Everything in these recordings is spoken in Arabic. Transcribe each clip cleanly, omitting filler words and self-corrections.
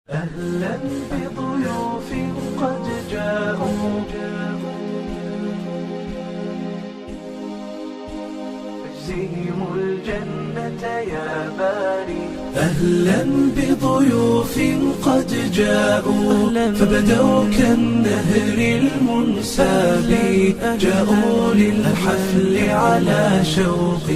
أهلا بضيوف قد جاءوا اجزهم الجنة يا باري. أهلا بضيوف قد جاءوا فبدوا كالنهر المنساب، جاءوا للحفل على شوق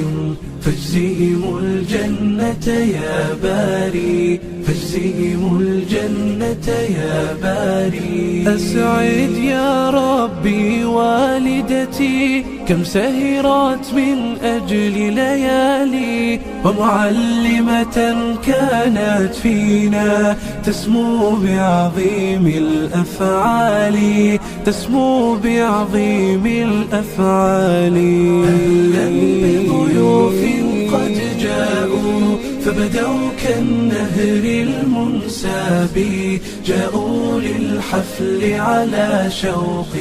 فاجزهم الجنة يا باري، فاجزهم الجنة يا باري. أسعد يا ربي والدتي كم سهرت من أجل ليالي، ومعلمة كانت فينا تسمو بعظيم الأفعال، تسمو بعظيم الأفعال. أهلا بضيوف قد جاءوا فبدوا كالنهر المنساب، جاءوا للحفل على شوق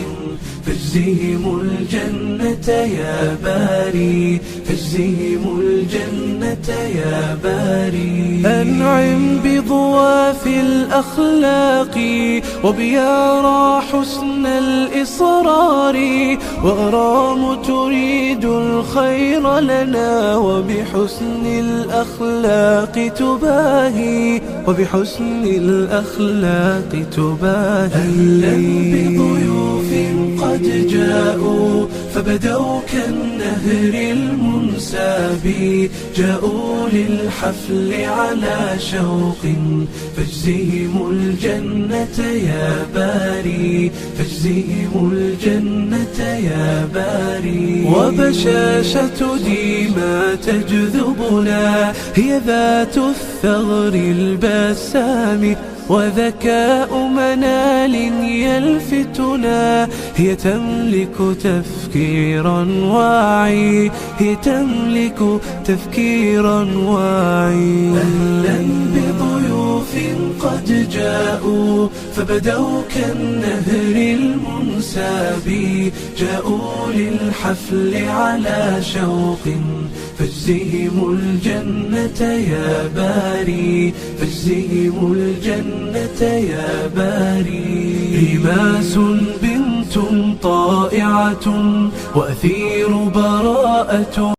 فاجزهم الجنة يا باري، فاجزهم الجنة يا باري. أنعم بضواف الأخلاق وبيارى حسن الإصرار، وأرام تريد الخير لنا وبحسن الأخلاق تباهي، وبحسن الأخلاق تباهي. أهلا بضيوف قد جاءوا فبدوا كالنهر المنساب، جاءوا للحفل على شوق فاجزهم الجنة يا باري، فاجزهم الجنة يا باري. وبشاشة ديما تجذبنا هي ذات الثغر البسام، وذكاء منال يلفتنا هي تملك تفكيرا واعي، هي تملك تفكيرا واعي. أهلا بضيوف قد جاءوا فبدوا كالنهر المنساب، جاءوا للحفل على شوق فاجزهم الجنة يا باري، فاجزهم الجنة يا باري. رماس بنت طائعة وأثير براءة